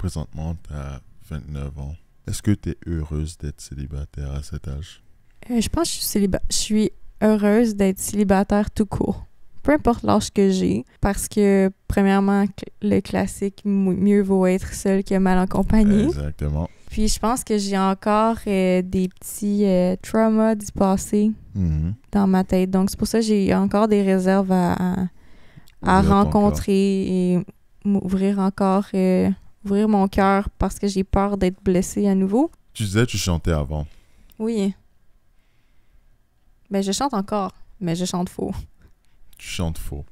présentement, tu as 29 ans. Est-ce que tu es heureuse d'être célibataire à cet âge? Je pense que je suis heureuse d'être célibataire tout court. Peu importe l'âge que j'ai, parce que, premièrement, le classique, mieux vaut être seul que mal accompagné. Exactement. Puis je pense que j'ai encore des petits traumas du passé Mhm. dans ma tête. Donc c'est pour ça que j'ai encore des réserves à Ouvrir ton rencontrer et m'ouvrir encore, ouvrir mon cœur parce que j'ai peur d'être blessée à nouveau. Tu disais que tu chantais avant. Oui. Ben je chante encore, mais je chante faux. Tu chantes faux.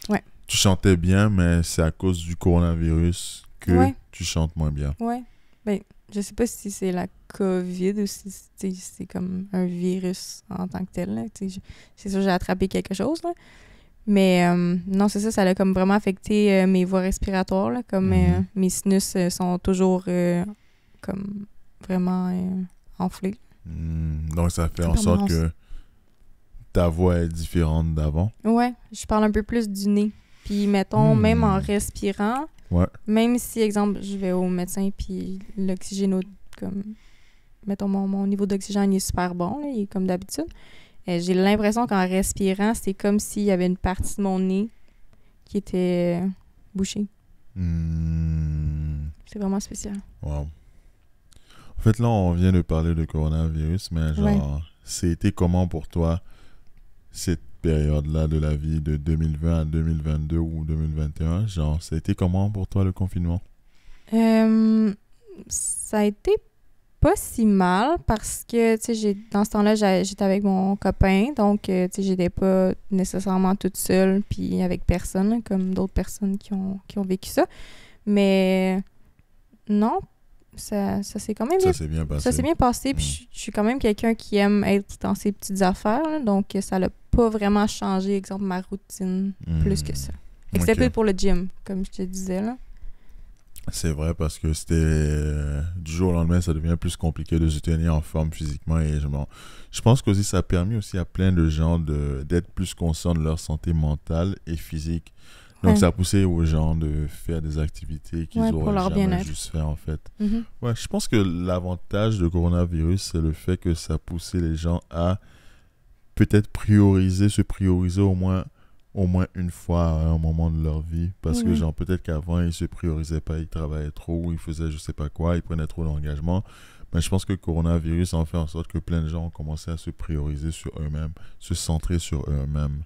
Ouais. Tu chantais bien, mais c'est à cause du coronavirus que Ouais. tu chantes moins bien. Ouais. Ben je sais pas si c'est la COVID ou si c'est comme un virus en tant que tel. Là. C'est sûr que j'ai attrapé quelque chose, là. Mais non, c'est ça, ça a comme vraiment affecté mes voies respiratoires. Là, comme Mhm. mes sinus sont toujours comme vraiment enflés. Donc, ça fait en Super sorte marrant, que ta voix est différente d'avant. Ouais, je parle un peu plus du nez. Puis mettons, même en respirant, Ouais. même si, exemple, je vais au médecin puis l'oxygène, comme, mettons, mon niveau d'oxygène il est super bon, là, il est comme d'habitude. J'ai l'impression qu'en respirant, c'est comme s'il y avait une partie de mon nez qui était bouchée. C'est vraiment spécial. Wow. En fait, là, on vient de parler de coronavirus, mais genre, c'était comment pour toi cette période-là de la vie de 2020 à 2022 ou 2021? Genre, ça a été comment pour toi le confinement? Ça a été pas si mal parce que, tu sais, dans ce temps-là, j'étais avec mon copain, donc, tu sais, j'étais pas nécessairement toute seule puis avec personne, là, comme d'autres personnes qui ont vécu ça. Mais non, ça s'est quand même Ça s'est bien passé. ça s'est bien passé, puis je suis quand même quelqu'un qui aime être dans ses petites affaires, là, donc ça l'a pas vraiment changé, exemple, ma routine plus que ça. Excepté pour le gym, comme je te disais, là. C'est vrai parce que c'était du jour au lendemain, ça devient plus compliqué de se tenir en forme physiquement et je pense que aussi ça a permis aussi à plein de gens d'être plus conscients de leur santé mentale et physique. Donc ça a poussé aux gens de faire des activités qu'ils pour leur auraient jamais bien-être. juste fait en fait. Mm-hmm. Ouais, je pense que l'avantage de coronavirus, c'est le fait que ça a poussé les gens à peut-être se prioriser au moins une fois à un moment de leur vie. Parce que, genre, peut-être qu'avant, ils se priorisaient pas, ils travaillaient trop, ou ils faisaient je sais pas quoi, ils prenaient trop d'engagement. Mais je pense que le coronavirus a fait en sorte que plein de gens ont commencé à se prioriser sur eux-mêmes, se centrer sur eux-mêmes.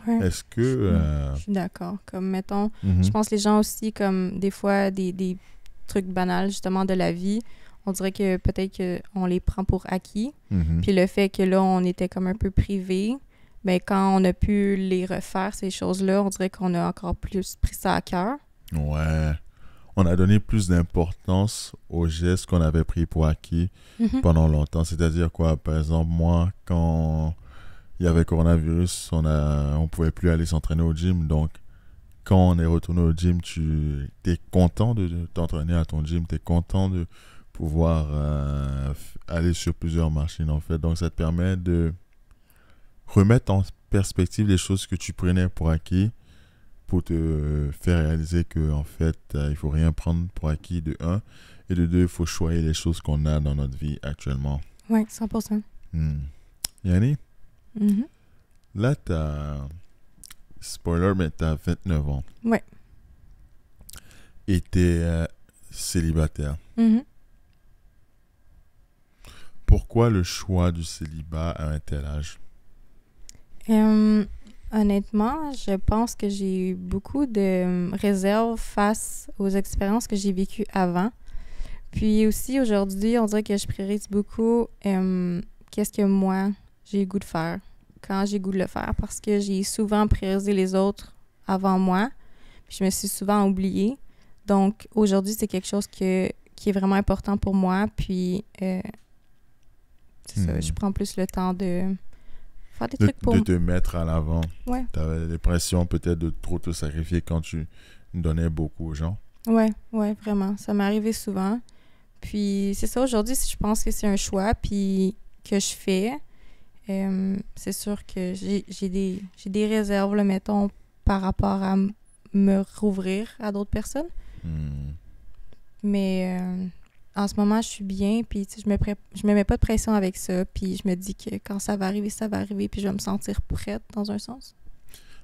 Ouais. Est-ce que... Je suis d'accord. Comme, mettons, Mhm. je pense que les gens aussi, comme, des fois, des trucs banals, justement, de la vie, on dirait que peut-être qu'on les prend pour acquis. Mhm. Puis le fait que là, on était comme un peu privés, ben quand on a pu les refaire, ces choses-là, on dirait qu'on a encore plus pris ça à cœur. Ouais. On a donné plus d'importance aux gestes qu'on avait pris pour acquis pendant longtemps. C'est-à-dire quoi? Par exemple, moi, quand il y avait coronavirus, on pouvait plus aller s'entraîner au gym. Donc, quand on est retourné au gym, tu es content de t'entraîner à ton gym. Tu es content de pouvoir aller sur plusieurs machines, en fait. Donc, ça te permet de remettre en perspective les choses que tu prenais pour acquis pour te faire réaliser que en fait, il faut rien prendre pour acquis de un, et de deux, il faut choisir les choses qu'on a dans notre vie actuellement. Oui, 100%. Yanni, Mm-hmm. là, spoiler, mais t'as 29 ans. Ouais. Et t'es célibataire. Mm-hmm. Pourquoi le choix du célibat à un tel âge? Honnêtement, je pense que j'ai eu beaucoup de réserves face aux expériences que j'ai vécues avant. Puis aussi, aujourd'hui, on dirait que je priorise beaucoup qu'est-ce que moi, j'ai le goût de faire, quand j'ai le goût de le faire, parce que j'ai souvent priorisé les autres avant moi. Puis je me suis souvent oubliée. Donc, aujourd'hui, c'est quelque chose qui est vraiment important pour moi. Puis, c'est ça, je prends plus le temps de faire des trucs pour... De te mettre à l'avant. Ouais. T'avais l'impression peut-être de trop te sacrifier quand tu donnais beaucoup aux gens. Ouais, vraiment. Ça m'est arrivé souvent. Puis c'est ça, aujourd'hui, je pense que c'est un choix puis que je fais. C'est sûr que j'ai des réserves, là, mettons, par rapport à me rouvrir à d'autres personnes. Mais en ce moment, je suis bien, puis tu sais, je me mets pas de pression avec ça, puis je me dis que quand ça va arriver, puis je vais me sentir prête, dans un sens.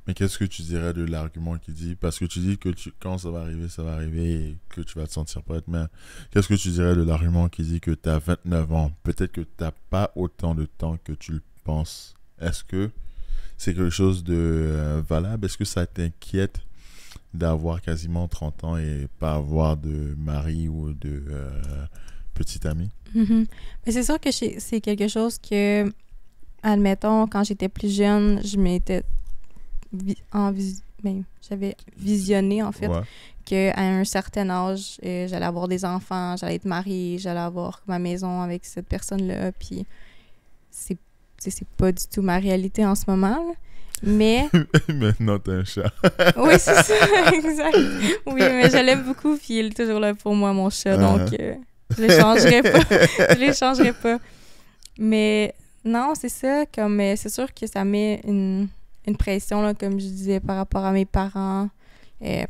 Mais qu'est-ce que tu dirais de l'argument qui dit, parce que tu dis que quand ça va arriver et que tu vas te sentir prête, mais qu'est-ce que tu dirais de l'argument qui dit que tu as 29 ans, peut-être que tu n'as pas autant de temps que tu le penses. Est-ce que c'est quelque chose de valable? Est-ce que ça t'inquiète d'avoir quasiment 30 ans et pas avoir de mari ou de petite amie? Mhm. Mais c'est sûr que c'est quelque chose que, admettons, quand j'étais plus jeune, je m'étais j'avais visionné, en fait, Ouais. qu'à un certain âge, j'allais avoir des enfants, j'allais être mariée, j'allais avoir ma maison avec cette personne-là, puis c'est pas du tout ma réalité en ce moment, là. Mais... Maintenant, t'as un chat. Oui, c'est ça, exact. Oui, mais je l'aime beaucoup, puis il est toujours là pour moi, mon chat, donc je l'échangerai pas. Je l'échangerai pas. Mais non, c'est ça, comme c'est sûr que ça met une pression, là, comme je disais, par rapport à mes parents,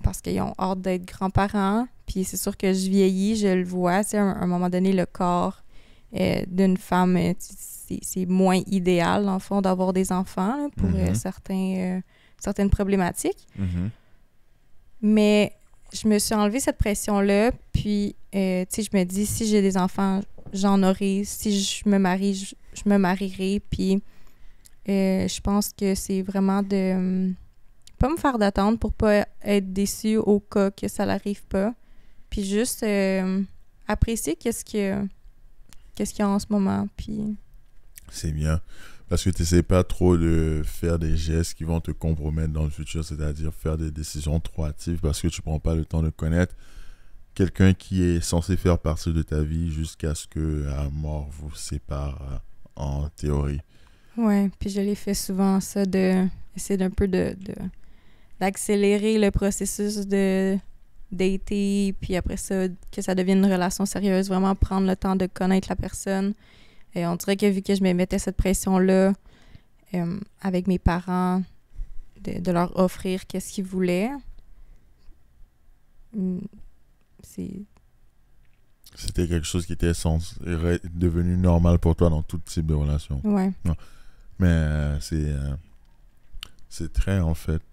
parce qu'ils ont hâte d'être grands-parents, puis c'est sûr que je vieillis, je le vois, tu sais, à un moment donné, le corps d'une femme, c'est moins idéal, en fond, d'avoir des enfants, là, pour certaines problématiques. Mm-hmm. Mais je me suis enlevé cette pression-là, puis, tu sais, je me dis, si j'ai des enfants, j'en aurai. Si je me marie, je me marierai, puis je pense que c'est vraiment de pas me faire d'attente pour pas être déçue au cas que ça n'arrive pas, puis juste apprécier qu'est-ce qu'il y a en ce moment, puis... C'est bien. Parce que tu n'essaies pas trop de faire des gestes qui vont te compromettre dans le futur, c'est-à-dire faire des décisions trop hâtives parce que tu ne prends pas le temps de connaître quelqu'un qui est censé faire partie de ta vie jusqu'à ce que la mort vous sépare en théorie. Ouais, puis je l'ai fait souvent, ça, de essayer d'un peu d'accélérer le processus de dater, puis après ça, que ça devienne une relation sérieuse, vraiment prendre le temps de connaître la personne. Et on dirait que vu que je me mettais cette pression-là avec mes parents, de leur offrir qu'est-ce qu'ils voulaient, c'était quelque chose qui était devenu normal pour toi dans tout type de relation. Ouais. Non. Mais c'est très, en fait,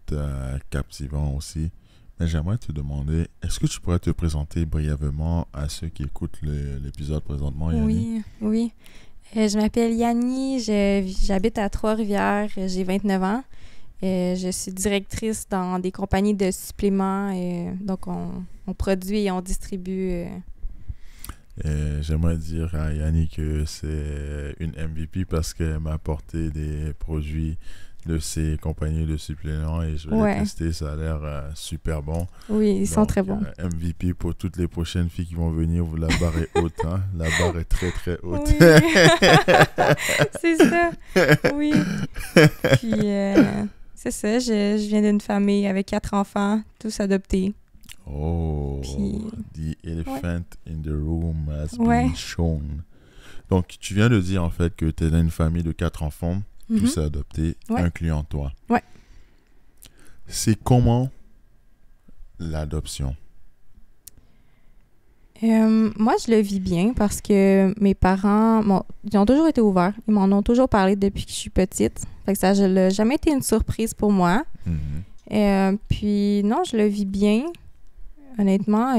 captivant aussi. Mais j'aimerais te demander, est-ce que tu pourrais te présenter brièvement à ceux qui écoutent l'épisode présentement, Yanni? Oui. Je m'appelle Yanni, j'habite à Trois-Rivières, j'ai 29 ans. Je suis directrice dans des compagnies de suppléments. Donc, on produit et on distribue. J'aimerais dire à Yanni que c'est une MVP parce qu'elle m'a apporté des produits de ces compagnies de suppléments et je vais les tester, ça a l'air super bon. Oui, ils sont très bons. MVP pour toutes les prochaines filles qui vont venir, la barre est haute, hein? La barre est très très haute. Oui. C'est ça, oui. Puis, c'est ça, je viens d'une famille avec 4 enfants, tous adoptés. Oh, puis, the elephant in the room has been shown. Donc, tu viens de dire en fait que tu es dans une famille de 4 enfants, tous adoptés, incluant toi. Ouais. C'est comment l'adoption? Moi, je le vis bien parce que mes parents, ils ont toujours été ouverts. Ils m'en ont toujours parlé depuis que je suis petite. Fait que ça n'a jamais été une surprise pour moi. Puis, non, je le vis bien. Honnêtement,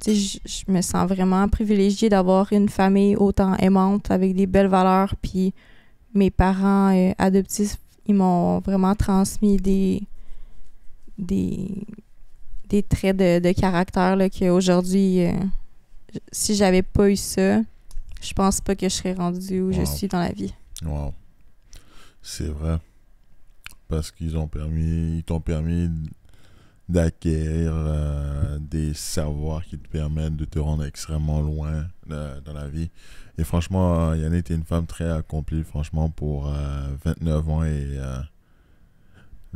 je me sens vraiment privilégiée d'avoir une famille autant aimante, avec des belles valeurs. Puis, mes parents adoptifs, ils m'ont vraiment transmis des traits de caractère là, qu'aujourd'hui, si j'avais pas eu ça, je pense pas que je serais rendue où je suis dans la vie. Wow. C'est vrai. Parce qu'ils t'ont permis d'acquérir des savoirs qui te permettent de te rendre extrêmement loin dans la vie. Et franchement, Yannick, t'es une femme très accomplie, franchement, pour 29 ans et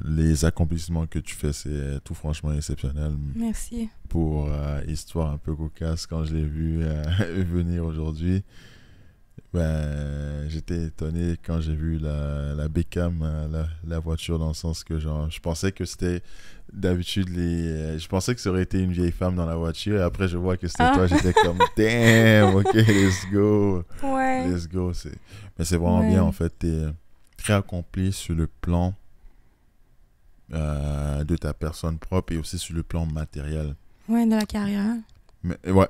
les accomplissements que tu fais, c'est tout franchement exceptionnel. Merci. Pour histoire un peu cocasse, quand je l'ai vu venir aujourd'hui, Ben, j'étais étonné quand j'ai vu la Beckham, la voiture, dans le sens que genre, je pensais que c'était d'habitude je pensais que ça aurait été une vieille femme dans la voiture et après je vois que c'était toi, j'étais comme damn, ok, let's go, Ouais. let's go. Mais c'est vraiment bien en fait, t'es très accompli sur le plan de ta personne propre et aussi sur le plan matériel. Ouais, de la carrière. Mais, ouais,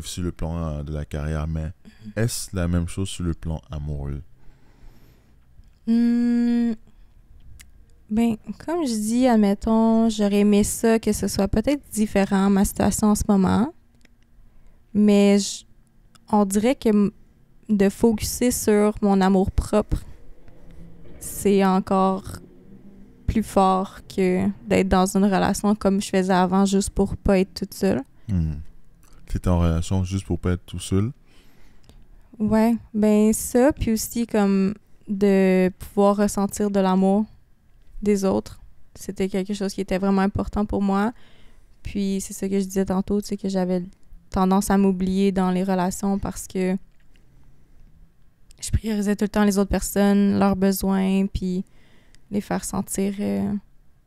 sur le plan de la carrière, mais est-ce la même chose sur le plan amoureux? Ben, comme je dis, admettons, j'aurais aimé ça, que ce soit peut-être différent, ma situation en ce moment. Mais on dirait que de focuser sur mon amour propre, c'est encore plus fort que d'être dans une relation comme je faisais avant, juste pour pas être toute seule. T'étais en relation juste pour pas être tout seul? Ouais, ben ça, puis aussi comme de pouvoir ressentir de l'amour des autres. C'était quelque chose qui était vraiment important pour moi. Puis c'est ça que je disais tantôt, tu sais, que j'avais tendance à m'oublier dans les relations parce que je priorisais tout le temps les autres personnes, leurs besoins, puis les faire sentir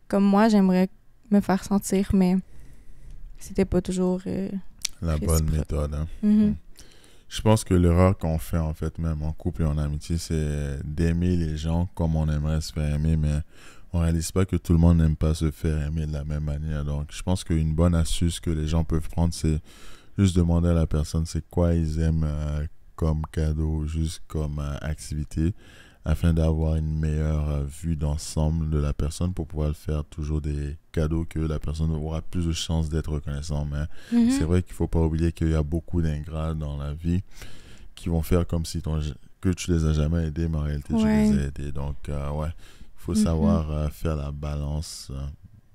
comme moi, j'aimerais me faire sentir, mais c'était pas toujours la bonne méthode. Hein? Mm-hmm. Je pense que l'erreur qu'on fait, en fait, même en couple et en amitié, c'est d'aimer les gens comme on aimerait se faire aimer, mais on réalise pas que tout le monde n'aime pas se faire aimer de la même manière. Donc, je pense qu'une bonne astuce que les gens peuvent prendre, c'est juste demander à la personne c'est quoi ils aiment comme cadeau, juste comme activité, afin d'avoir une meilleure vue d'ensemble de la personne pour pouvoir faire toujours des cadeaux que la personne aura plus de chances d'être reconnaissante. Mais c'est vrai qu'il ne faut pas oublier qu'il y a beaucoup d'ingrats dans la vie qui vont faire comme si que tu les as jamais aidés, mais en réalité tu les as aidés. Donc, ouais, il faut savoir faire la balance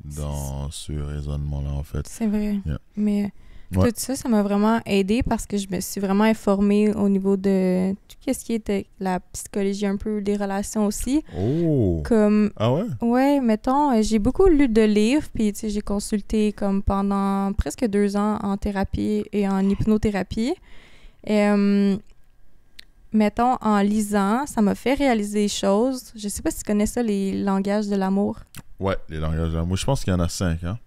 dans ce raisonnement-là, en fait. C'est vrai. Yeah. Mais tout ça m'a vraiment aidé parce que je me suis vraiment informée au niveau de tout ce qui était la psychologie un peu, des relations aussi. Oh! Comme, ah ouais? Ouais, mettons, j'ai beaucoup lu de livres, puis tu sais, j'ai consulté comme pendant presque 2 ans en thérapie et en hypnothérapie. Mettons, en lisant, ça m'a fait réaliser des choses. Je sais pas si tu connais ça, les langages de l'amour. Ouais, les langages de l'amour. Je pense qu'il y en a 5, hein?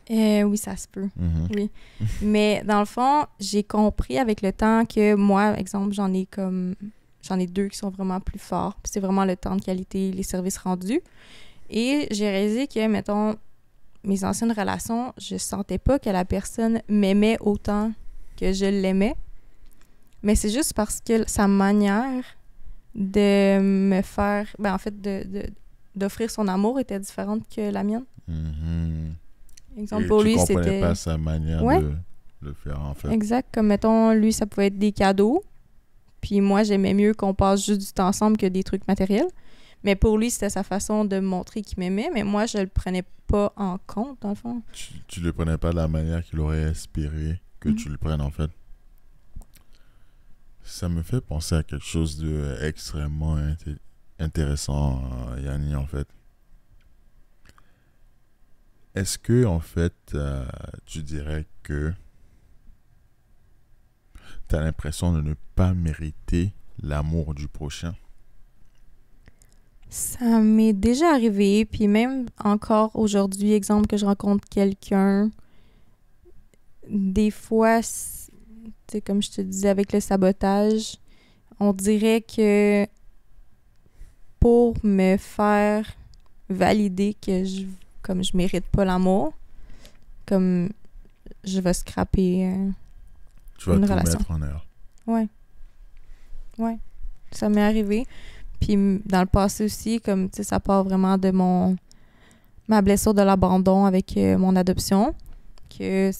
Oui, ça se peut. Oui. Mais dans le fond, j'ai compris avec le temps que moi, exemple, j'en ai 2 qui sont vraiment plus forts. Puis c'est vraiment le temps de qualité, les services rendus. Et j'ai réalisé que, mettons, mes anciennes relations, je sentais pas que la personne m'aimait autant que je l'aimais. Mais c'est juste parce que sa manière de me faire... Ben, en fait, d'offrir son amour était différente que la mienne. Exemple, pour lui, c'était... Tu comprenais pas sa manière de le faire, en fait. Exact. Comme, mettons, lui, ça pouvait être des cadeaux. Puis moi, j'aimais mieux qu'on passe juste du temps ensemble que des trucs matériels. Mais pour lui, c'était sa façon de montrer qu'il m'aimait. Mais moi, je le prenais pas en compte, dans le fond. Tu le prenais pas de la manière qu'il aurait espéré que tu le prennes, en fait. Ça me fait penser à quelque chose d'extrêmement intéressant, Yanni, en fait. Est-ce que, en fait, tu dirais que tu as l'impression de ne pas mériter l'amour du prochain? Ça m'est déjà arrivé, puis même encore aujourd'hui, exemple que je rencontre quelqu'un, des fois, comme je te disais avec le sabotage, on dirait que pour me faire valider que je mérite pas l'amour, comme je vais scraper tu vas une tout relation. Mettre en air. Ouais, ça m'est arrivé. Puis dans le passé aussi, comme tu sais, ça part vraiment de ma blessure de l'abandon avec mon adoption, que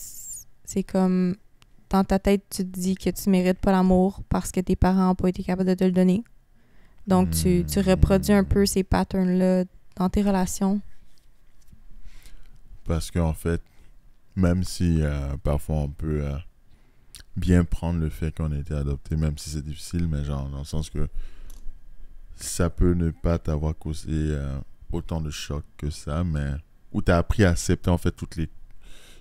c'est comme dans ta tête, tu te dis que tu mérites pas l'amour parce que tes parents n'ont pas été capables de te le donner. Donc tu reproduis un peu ces patterns-là dans tes relations. Parce qu'en fait, même si parfois on peut bien prendre le fait qu'on a été adopté, même si c'est difficile, mais genre dans le sens que ça peut ne pas t'avoir causé autant de chocs que ça, mais où tu as appris à accepter en fait tous les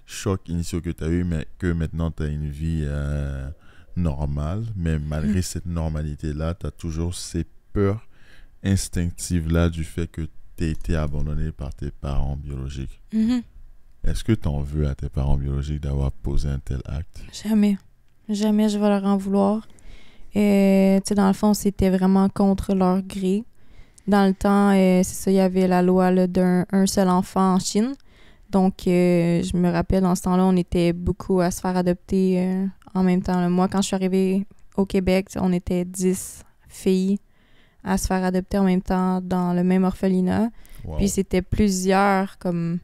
chocs initiaux que tu as eu, mais que maintenant tu as une vie normal, mais malgré cette normalité-là, tu as toujours ces peurs instinctives-là du fait que tu as été abandonné par tes parents biologiques. Mhm. Est-ce que tu en veux à tes parents biologiques d'avoir posé un tel acte? Jamais. Jamais je vais leur en vouloir. Tu sais, dans le fond, c'était vraiment contre leur gré. Dans le temps, c'est ça, il y avait la loi là, d'un seul enfant en Chine. Donc, je me rappelle, dans ce temps-là, on était beaucoup à se faire adopter en même temps. Là. Moi, quand je suis arrivée au Québec, on était 10 filles à se faire adopter en même temps dans le même orphelinat. Wow. Puis, c'était plusieurs comme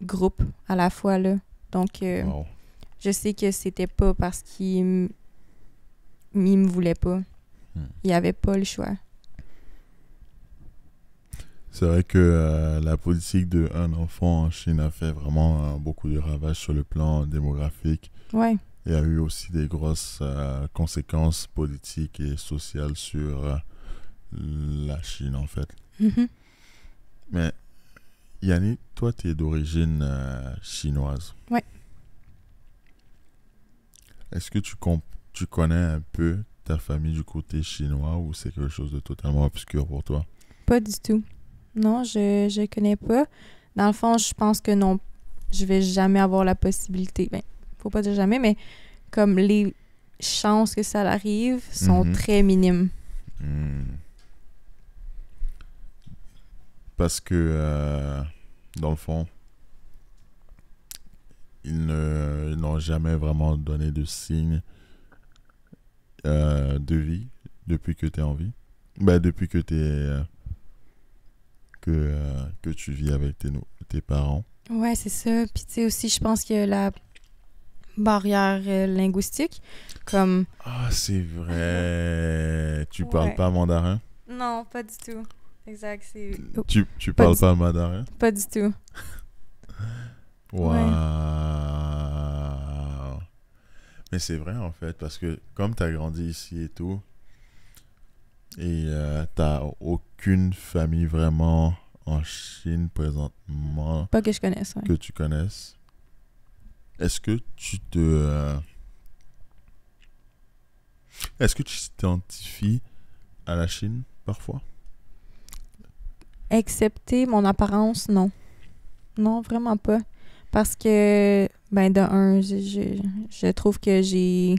groupes à la fois. Là. Donc, Wow. je sais que c'était pas parce qu'ils me voulaient pas. Il n'y avait pas le choix. C'est vrai que la politique de un enfant en Chine a fait vraiment beaucoup de ravages sur le plan démographique. Ouais. Il y a eu aussi des grosses conséquences politiques et sociales sur la Chine, en fait. Mhm. Mais Yannick, toi, tu es d'origine chinoise. Ouais. Est-ce que tu connais un peu ta famille du côté chinois ou c'est quelque chose de totalement obscur pour toi? Pas du tout. Non, je connais pas. Dans le fond, je pense que non, je vais jamais avoir la possibilité. Ben, faut pas dire jamais, mais comme les chances que ça arrive sont très minimes. Parce que, dans le fond, ils n'ont jamais vraiment donné de signe de vie depuis que tu es en vie. Ben, depuis que que tu vis avec tes parents. Ouais, c'est ça. Puis tu sais aussi, je pense que la barrière linguistique, comme... Ah, c'est vrai. Tu Ouais. parles pas mandarin? Non, pas du tout. Exact, c'est... Tu parles pas mandarin? Pas du tout. Waouh! Ouais. Mais c'est vrai en fait, parce que comme tu as grandi ici et tout, et t'as aucune famille vraiment en Chine présentement Pas que je connaisse, ouais. que tu connaisses, est-ce que est-ce que tu t'identifies à la Chine parfois? Excepté mon apparence, non. Non, vraiment pas. Parce que, ben, de un, je trouve que j'ai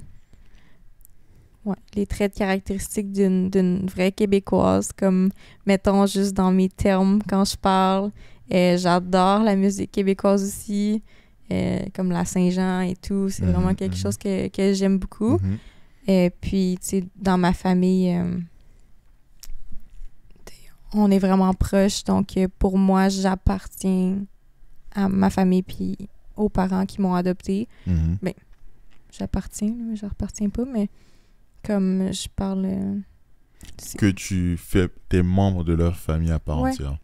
les traits de caractéristiques d'une vraie Québécoise, comme, mettons, juste dans mes termes quand je parle. J'adore la musique québécoise aussi, comme la Saint-Jean et tout. C'est vraiment quelque chose que j'aime beaucoup. Et puis, tu sais, dans ma famille, on est vraiment proches. Donc, pour moi, j'appartiens à ma famille puis aux parents qui m'ont adoptée. Ben, j'appartiens, mais je ne repartiens pas, mais comme je parle... que t'es membre de leur famille à part Ouais. entière.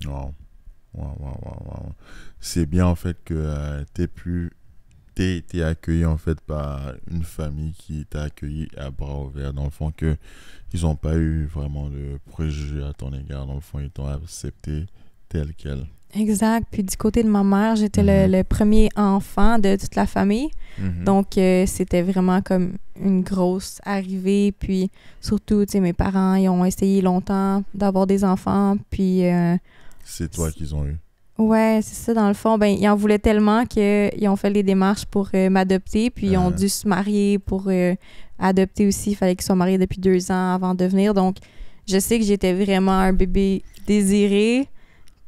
Wow. Wow. C'est bien en fait que t'es été accueilli en fait par une famille qui t'a accueilli à bras ouverts, dans le fond, que ils n'ont pas eu vraiment de préjugés à ton égard, dans le fond, ils t'ont accepté tel quel. Exact. Puis du côté de ma mère, j'étais le premier enfant de toute la famille. Donc, c'était vraiment comme une grosse arrivée. Puis surtout, tu sais, mes parents, ils ont essayé longtemps d'avoir des enfants. Puis... c'est toi qu'ils ont eu. Ouais, c'est ça, dans le fond. Ben, ils en voulaient tellement qu'ils ont fait les démarches pour m'adopter. Puis ils ont dû se marier pour adopter aussi. Il fallait qu'ils soient mariés depuis 2 ans avant de venir. Donc, je sais que j'étais vraiment un bébé désiré.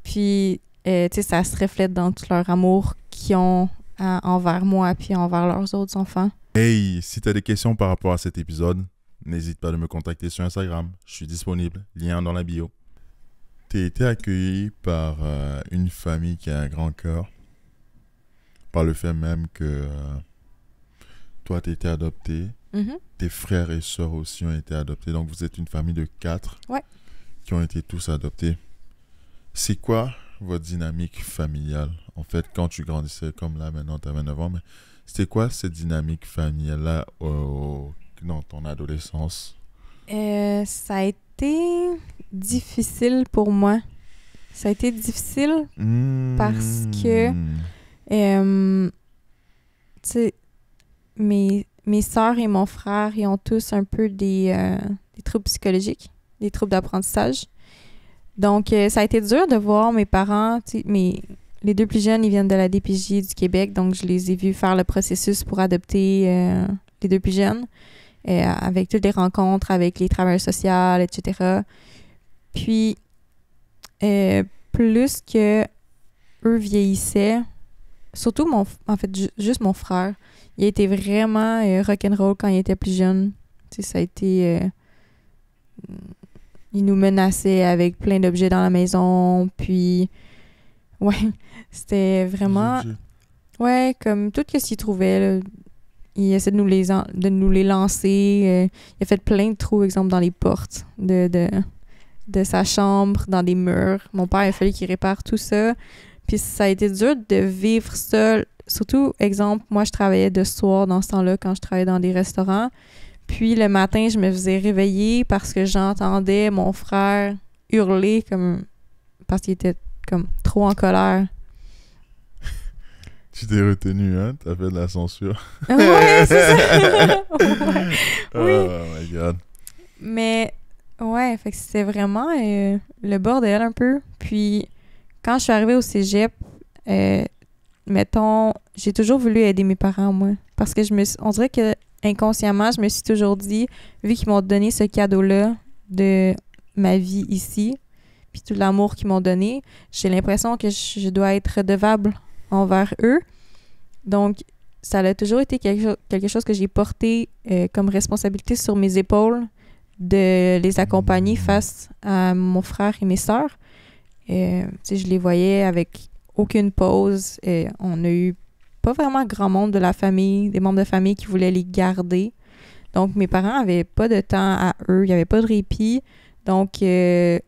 Puis... tu sais, ça se reflète dans tout leur amour qu'ils ont envers moi puis envers leurs autres enfants. Hey, si tu as des questions par rapport à cet épisode, n'hésite pas à me contacter sur Instagram. Je suis disponible. Lien dans la bio. Tu as été accueilli par une famille qui a un grand cœur. Par le fait même que toi, tu as été adopté. Tes frères et sœurs aussi ont été adoptés. Donc, vous êtes une famille de 4 qui ont été tous adoptés. C'est quoi votre dynamique familiale? En fait, quand tu grandissais comme là, maintenant, tu as 29 ans, mais c'était quoi cette dynamique familiale-là dans ton adolescence? Ça a été difficile pour moi. Ça a été difficile parce que, tu sais, mes sœurs et mon frère, ils ont tous un peu des troubles psychologiques, des troubles d'apprentissage. Donc, ça a été dur de voir mes parents, les deux plus jeunes, ils viennent de la DPJ du Québec, donc je les ai vus faire le processus pour adopter les deux plus jeunes, avec toutes les rencontres, avec les travailleurs sociaux, etc. Puis, plus que eux vieillissaient, surtout juste mon frère, il a été vraiment rock'n'roll quand il était plus jeune. Tu sais, ça a été... il nous menaçait avec plein d'objets dans la maison, puis... Ouais, c'était vraiment... Ouais, comme tout ce qu'il trouvait, là, il essaie de nous les lancer. Il a fait plein de trous, exemple, dans les portes de sa chambre, dans des murs. Mon père, il a fallu qu'il répare tout ça. Puis ça a été dur de vivre ça. Surtout, exemple, moi, je travaillais de soir dans ce temps-là quand je travaillais dans des restaurants. Puis le matin, je me faisais réveiller parce que j'entendais mon frère hurler parce qu'il était comme trop en colère. Tu t'es retenu, hein? T'as fait de la censure. Ouais, c'est ça. Ouais. Oui. Oh my God. Mais, ouais, fait que c'était vraiment le bordel un peu. Puis, quand je suis arrivée au cégep, mettons, j'ai toujours voulu aider mes parents, moi. Parce que on dirait que inconsciemment, je me suis toujours dit, vu qu'ils m'ont donné ce cadeau-là de ma vie ici, puis tout l'amour qu'ils m'ont donné, j'ai l'impression que je dois être redevable envers eux. Donc, ça a toujours été quelque chose que j'ai porté comme responsabilité sur mes épaules de les accompagner face à mon frère et mes sœurs. Je les voyais avec aucune pause. On a eu pas vraiment grand monde de la famille, des membres de famille qui voulaient les garder. Donc, mes parents avaient pas de temps à eux, il n'y avait pas de répit. Donc,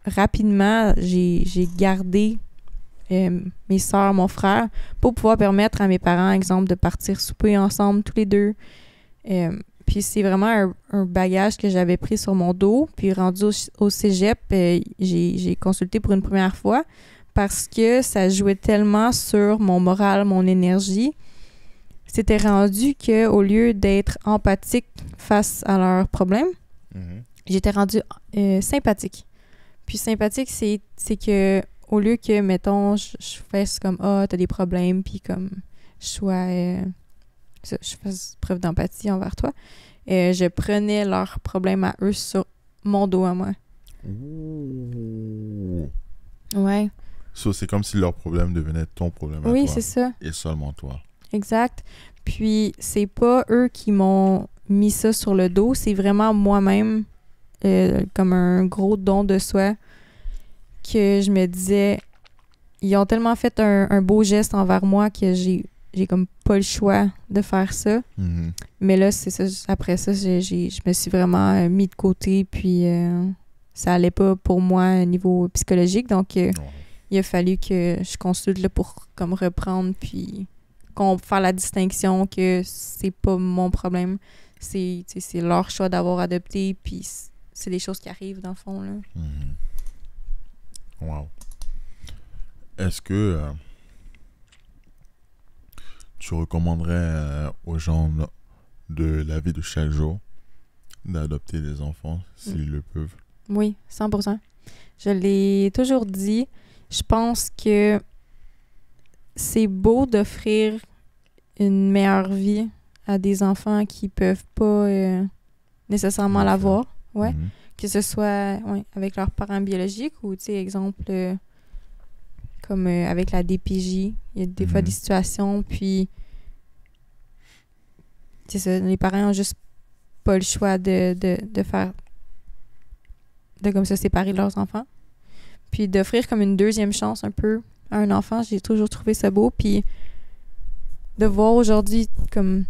rapidement, j'ai gardé mes sœurs, mon frère, pour pouvoir permettre à mes parents, exemple, de partir souper ensemble tous les deux. Puis c'est vraiment un bagage que j'avais pris sur mon dos. Puis rendu au cégep, j'ai consulté pour une première fois parce que ça jouait tellement sur mon moral, mon énergie. C'était rendu qu'au lieu d'être empathique face à leurs problèmes, j'étais rendue sympathique. Puis sympathique, c'est que au lieu que, mettons, je fasse comme « Ah, t'as des problèmes », puis comme je fasse preuve d'empathie envers toi, je prenais leurs problèmes à eux sur mon dos à moi. Ouh. Ouais. So, c'est comme si leur problème devenait ton problème à toi. Oui, c'est ça. Et seulement toi. Exact. Puis, c'est pas eux qui m'ont mis ça sur le dos, c'est vraiment moi-même, comme un gros don de soi, que je me disais, ils ont tellement fait un beau geste envers moi que j'ai comme pas le choix de faire ça. Mm-hmm. Mais là, c'est ça, après ça, je me suis vraiment mis de côté, puis ça allait pas pour moi au niveau psychologique. Donc, il a fallu que je consulte là, pour comme reprendre, puis faire la distinction que c'est pas mon problème. C'est leur choix d'avoir adopté, puis c'est des choses qui arrivent dans le fond, là. Mm-hmm. Wow. Est-ce que tu recommanderais aux gens de la vie de chaque jour d'adopter des enfants s'ils le peuvent? Oui, 100%. Je l'ai toujours dit. Je pense que c'est beau d'offrir une meilleure vie à des enfants qui peuvent pas nécessairement l'avoir. Ouais. Mm-hmm. Que ce soit avec leurs parents biologiques ou, tu sais, exemple, comme avec la DPJ. Il y a des fois des situations, puis c'est ça, les parents ont juste pas le choix de faire de comme ça séparer leurs enfants. Puis d'offrir comme une deuxième chance un peu à un enfant, j'ai toujours trouvé ça beau. Puis de voir aujourd'hui comme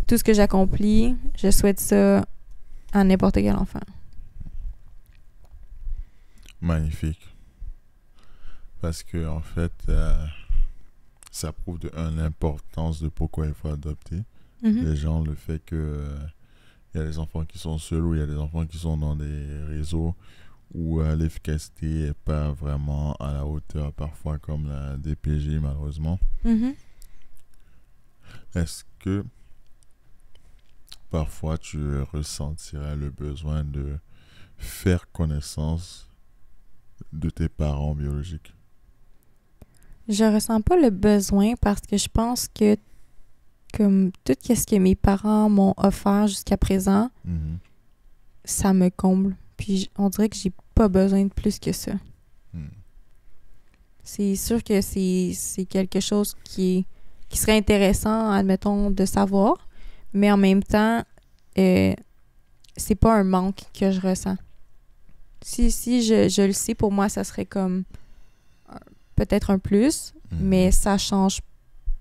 tout ce que j'accomplis, je souhaite ça à n'importe quel enfant. Magnifique. Parce que en fait, ça prouve l'importance de pourquoi il faut adopter. Les gens, le fait que il y a des enfants qui sont seuls ou il y a des enfants qui sont dans des réseaux où l'efficacité n'est pas vraiment à la hauteur, parfois comme la DPJ malheureusement. Mm-hmm. Est-ce que parfois tu ressentirais le besoin de faire connaissance de tes parents biologiques? Je ressens pas le besoin parce que je pense que comme tout ce que mes parents m'ont offert jusqu'à présent, Mhm. ça me comble. Puis on dirait que j'ai pas besoin de plus que ça. Mhm. C'est sûr que c'est quelque chose qui serait intéressant, admettons, de savoir, mais en même temps, c'est pas un manque que je ressens. Si je le sais, pour moi, ça serait comme peut-être un plus, mais ça change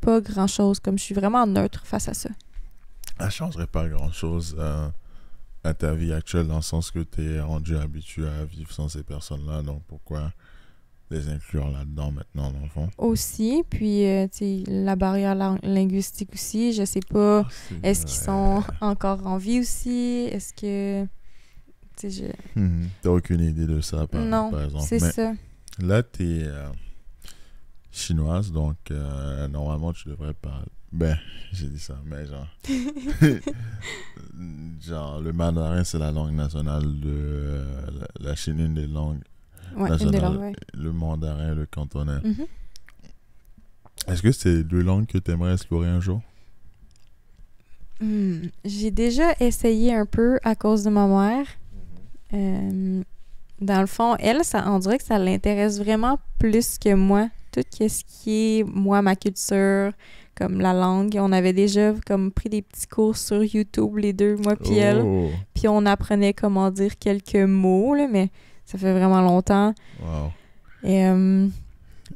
pas grand-chose. Comme je suis vraiment neutre face à ça. Ça ne changerait pas grand-chose à ta vie actuelle, dans le sens que tu es rendu habitué à vivre sans ces personnes-là, donc pourquoi les inclure là-dedans maintenant, dans le fond? Aussi, puis tu sais, la barrière linguistique aussi, je sais pas, est-ce qu'ils sont encore en vie aussi? Est-ce que... tu sais, T'as aucune idée de ça, par exemple. C'est ça. Là, tu es chinoise, donc normalement, tu devrais parler... Ben, j'ai dit ça, mais genre... genre, le mandarin, c'est la langue nationale de la Chine, une des langues nationales. Une des langues, ouais. Le mandarin et le cantonais. Mm-hmm. Est-ce que c'est deux langues que tu aimerais explorer un jour? J'ai déjà essayé un peu à cause de ma mère. Dans le fond, elle, on dirait que ça l'intéresse vraiment plus que moi. Tout ce qui est, moi, ma culture, comme la langue. On avait déjà comme pris des petits cours sur YouTube, les deux, moi puis elle. Puis on apprenait comment dire quelques mots, là, mais ça fait vraiment longtemps. Wow. Et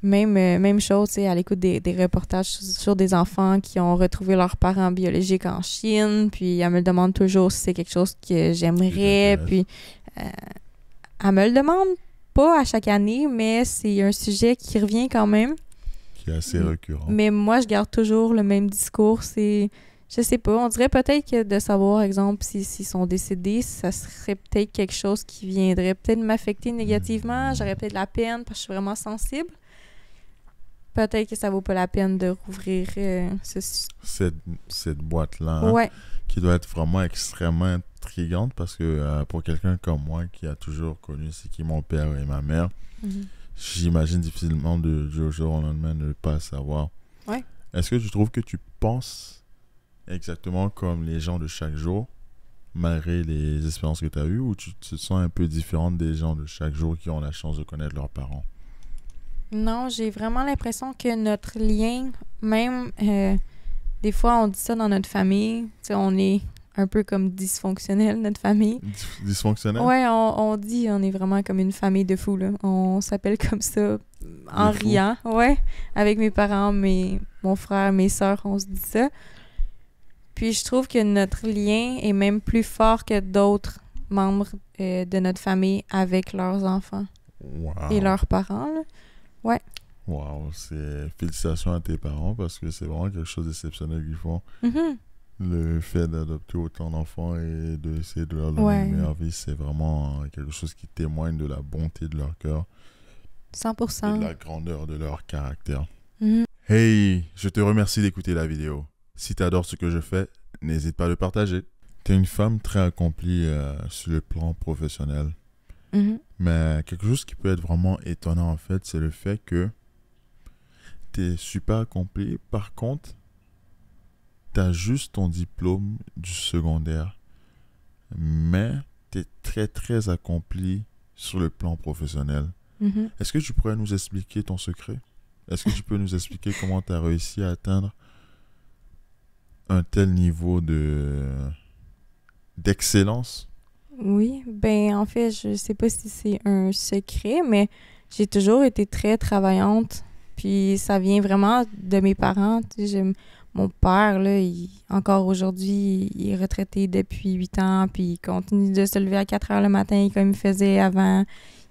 même chose, tu sais, à l'écoute des reportages sur des enfants qui ont retrouvé leurs parents biologiques en Chine. Puis elle me demande toujours si c'est quelque chose que j'aimerais. Puis elle me le demande pas à chaque année, mais c'est un sujet qui revient quand même. Qui est assez récurrent. Mais moi, je garde toujours le même discours. C'est, je sais pas, on dirait peut-être que de savoir, exemple, s'ils sont décédés, ça serait peut-être quelque chose qui viendrait peut-être m'affecter négativement. J'aurais peut-être de la peine parce que je suis vraiment sensible. Peut-être que ça vaut pas la peine de rouvrir cette boîte-là. Ouais. Qui doit être vraiment extrêmement intrigante parce que pour quelqu'un comme moi qui a toujours connu c'est qui mon père et ma mère, j'imagine difficilement du jour au lendemain ne pas savoir. Ouais. Est-ce que tu trouves que tu penses exactement comme les gens de chaque jour malgré les expériences que tu as eues, ou tu te sens un peu différente des gens de chaque jour qui ont la chance de connaître leurs parents? Non, j'ai vraiment l'impression que notre lien, même des fois on dit ça dans notre famille, tu sais, on est un peu comme dysfonctionnel, notre famille. Dysfonctionnel? Ouais, on dit on est vraiment comme une famille de fous, là. On s'appelle comme ça en riant. Ouais, avec mes parents, mon frère, mes sœurs, on se dit ça. Puis je trouve que notre lien est même plus fort que d'autres membres de notre famille avec leurs enfants. Wow. Et leurs parents, là. Ouais. Wow, félicitations à tes parents parce que c'est vraiment quelque chose d'exceptionnel qu'ils font. Mm-hmm. Le fait d'adopter autant d'enfants et d'essayer de leur donner une meilleure vie, c'est vraiment quelque chose qui témoigne de la bonté de leur cœur. 100%. Et de la grandeur de leur caractère. Mm-hmm. Hey, je te remercie d'écouter la vidéo. Si tu adores ce que je fais, n'hésite pas à le partager. Tu es une femme très accomplie sur le plan professionnel. Mm-hmm. Mais quelque chose qui peut être vraiment étonnant en fait, c'est le fait que tu es super accomplie. Par contre, tu as juste ton diplôme du secondaire. Mais tu es très très accomplie sur le plan professionnel. Mm-hmm. Est-ce que tu pourrais nous expliquer ton secret? Est-ce que tu peux nous expliquer comment tu as réussi à atteindre un tel niveau d'excellence? Oui, ben en fait, je sais pas si c'est un secret, mais j'ai toujours été très travaillante. Puis ça vient vraiment de mes parents. Tu sais, mon père, là, encore aujourd'hui, il est retraité depuis 8 ans, puis il continue de se lever à 4 heures le matin comme il faisait avant.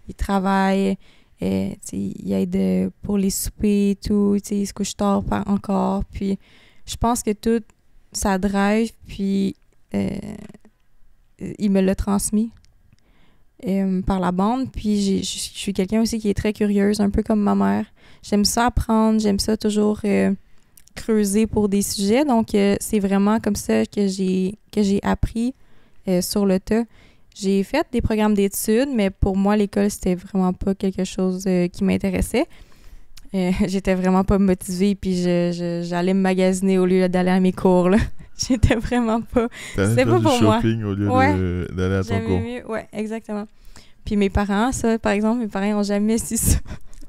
Il travaille, tu sais, il aide pour les soupers et tout, tu sais, il se couche tard encore. Puis je pense que tout ça drive, puis il me l'a transmis par la bande. Puis je suis quelqu'un aussi qui est très curieuse, un peu comme ma mère. J'aime ça apprendre, j'aime ça toujours creuser pour des sujets. Donc, c'est vraiment comme ça que j'ai appris sur le tas. J'ai fait des programmes d'études, mais pour moi, l'école, c'était vraiment pas quelque chose qui m'intéressait. J'étais vraiment pas motivée, puis j'allais me magasiner au lieu d'aller à mes cours, là. J'étais vraiment pas... C'était pas pour moi. Shopping au lieu d'aller à ton cours. Ouais, exactement. Puis mes parents, ça, par exemple, mes parents, ils ont jamais su ça.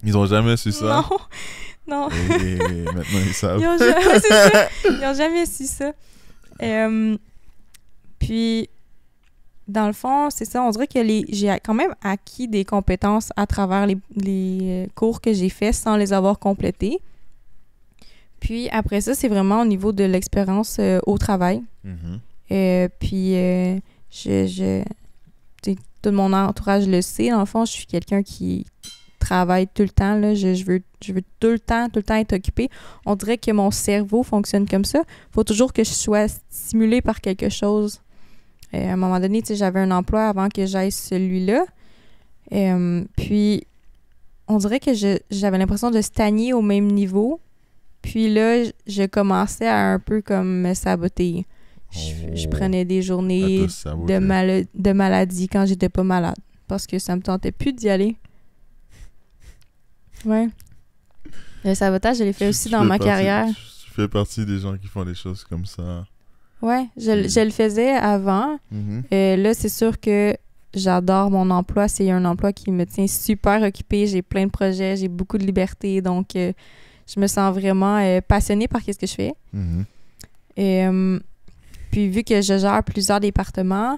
Ils ont jamais su ça? Non. Et maintenant, ils savent. Ils ont jamais su ça. Puis, dans le fond, c'est ça, on dirait que j'ai quand même acquis des compétences à travers les cours que j'ai faits sans les avoir complétés. Puis après ça, c'est vraiment au niveau de l'expérience au travail. Puis, tout mon entourage le sait. Dans le fond, je suis quelqu'un qui travaille tout le temps. Là. Je veux tout le temps être occupée. On dirait que mon cerveau fonctionne comme ça. Il faut toujours que je sois stimulée par quelque chose. À un moment donné, j'avais un emploi avant que j'aille celui-là. Puis, on dirait que j'avais l'impression de stagner au même niveau. Puis là, je commençais à un peu comme me saboter. Je prenais des journées de maladie quand j'étais pas malade. Parce que ça me tentait plus d'y aller. Ouais. Le sabotage, je l'ai fait aussi dans ma carrière. Tu fais partie des gens qui font des choses comme ça. Ouais, je le faisais avant. Là, c'est sûr que j'adore mon emploi. C'est un emploi qui me tient super occupée. J'ai plein de projets, j'ai beaucoup de liberté. Donc, je me sens vraiment passionnée par ce que je fais. Puis, vu que je gère plusieurs départements,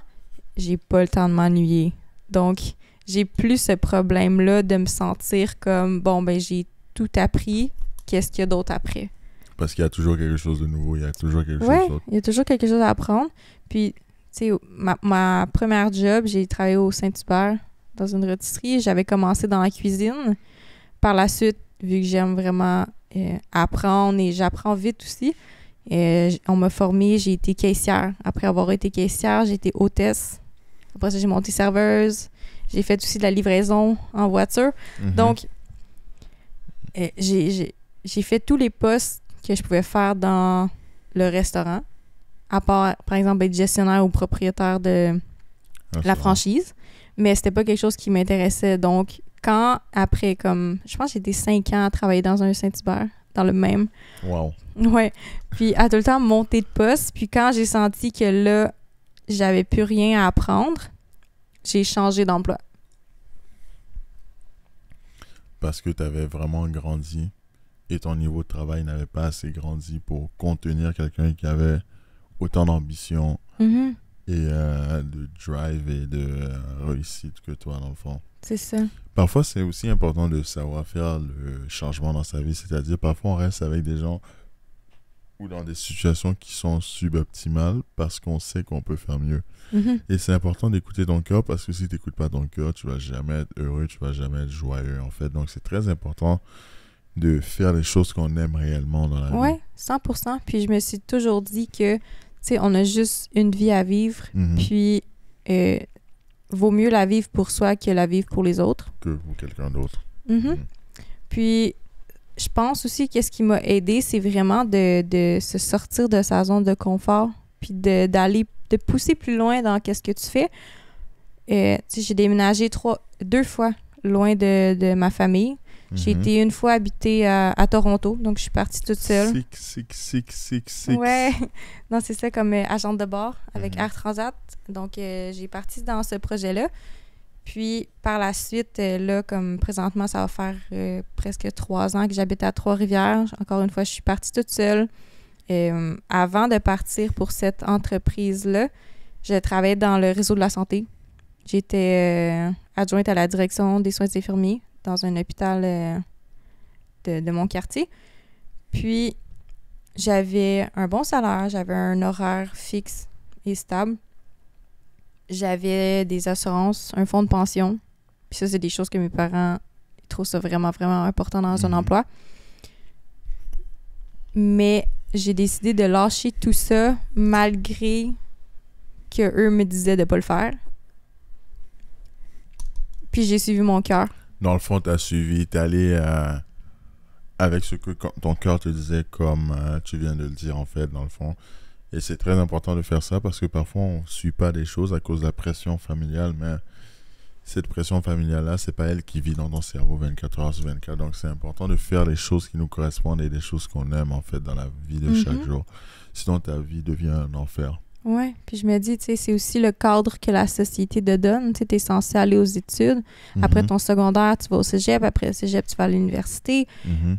j'ai pas le temps de m'ennuyer. Donc, j'ai plus ce problème-là de me sentir comme, bon, ben j'ai tout appris, qu'est-ce qu'il y a d'autre après? Parce qu'il y a toujours quelque chose de nouveau, il y a toujours quelque chose d'autre. Il y a toujours quelque chose à apprendre. Puis, tu sais, ma première job, j'ai travaillé au Saint-Hubert, dans une rôtisserie. J'avais commencé dans la cuisine. Par la suite, vu que j'aime vraiment apprendre et j'apprends vite aussi, on m'a formée, j'ai été caissière. Après avoir été caissière, j'ai été hôtesse. Après ça, j'ai monté serveuse. J'ai fait aussi de la livraison en voiture. Donc, j'ai fait tous les postes que je pouvais faire dans le restaurant, à part, par exemple, être gestionnaire ou propriétaire de la franchise. Mais c'était pas quelque chose qui m'intéressait. Donc, après, je pense que j'ai été 5 ans à travailler dans un Saint-Hubert, dans le même. Wow. Ouais. Puis, à tout le temps monter de poste. Puis, quand j'ai senti que là, j'avais plus rien à apprendre, j'ai changé d'emploi. Parce que tu avais vraiment grandi et ton niveau de travail n'avait pas assez grandi pour contenir quelqu'un qui avait autant d'ambition et de drive et de réussite que toi, dans le fond. C'est ça. Parfois, c'est aussi important de savoir faire le changement dans sa vie. C'est-à-dire, parfois, on reste avec des gens ou dans des situations qui sont suboptimales parce qu'on sait qu'on peut faire mieux. Et c'est important d'écouter ton cœur parce que si tu n'écoutes pas ton cœur, tu vas jamais être heureux, tu vas jamais être joyeux, en fait. Donc, c'est très important de faire les choses qu'on aime réellement dans la vie. Oui, 100%. Puis, je me suis toujours dit que, tu sais, on a juste une vie à vivre. Puis, vaut mieux la vivre pour soi que la vivre pour les autres. Que pour quelqu'un d'autre. Puis, je pense aussi que ce qui m'a aidé, c'est vraiment de se sortir de sa zone de confort, puis de pousser plus loin dans qu'est-ce que tu fais. Tu sais, j'ai déménagé 2 fois loin de ma famille. J'ai été une fois habiter à Toronto, donc je suis partie toute seule. Sick. Ouais, non, c'est ça, comme agente de bord avec Air Transat. Donc, j'ai parti dans ce projet-là. Puis, par la suite, là, comme présentement, ça va faire presque 3 ans que j'habite à Trois-Rivières. Encore une fois, je suis partie toute seule. Avant de partir pour cette entreprise-là, je travaillais dans le réseau de la santé. J'étais adjointe à la direction des soins infirmiers dans un hôpital de mon quartier. Puis, j'avais un bon salaire, j'avais un horaire fixe et stable. J'avais des assurances, un fonds de pension. Puis ça, c'est des choses que mes parents trouvent ça vraiment, vraiment important dans un emploi. Mais j'ai décidé de lâcher tout ça malgré qu'eux me disaient de pas le faire. Puis j'ai suivi mon cœur. Dans le fond, t'as suivi, t'es allé avec ce que ton cœur te disait, comme tu viens de le dire en fait, dans le fond. Et c'est très important de faire ça parce que parfois on ne suit pas des choses à cause de la pression familiale, mais cette pression familiale-là, c'est pas elle qui vit dans ton cerveau 24 heures sur 24. Donc c'est important de faire les choses qui nous correspondent et des choses qu'on aime en fait dans la vie de chaque jour. Sinon ta vie devient un enfer. Ouais, puis je me dis, tu sais, c'est aussi le cadre que la société te donne. Tu sais, t'es censé aller aux études. Après ton secondaire, tu vas au cégep. Après le cégep, tu vas à l'université.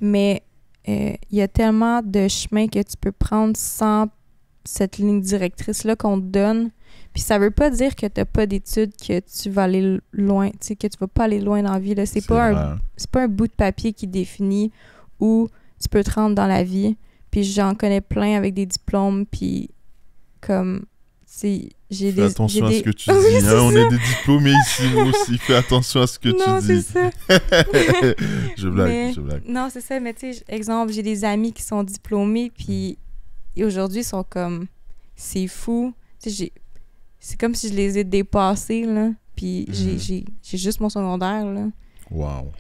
Mais il y a tellement de chemins que tu peux prendre sans cette ligne directrice-là qu'on te donne. Puis ça veut pas dire que t'as pas d'études, que tu vas aller loin, tu sais, que tu vas pas aller loin dans la vie, là. C'est pas un bout de papier qui définit où tu peux te rendre dans la vie. Puis j'en connais plein avec des diplômes, puis comme, fais attention à ce que tu dis, hein? On est des diplômés ici, moi aussi. Fais attention à ce que tu dis. Non, c'est ça. je blague. Non, c'est ça, mais tu sais, exemple, j'ai des amis qui sont diplômés, puis aujourd'hui, ils sont comme, c'est fou. Tu sais, c'est comme si je les ai dépassés, là. Puis j'ai juste mon secondaire, là. Wow.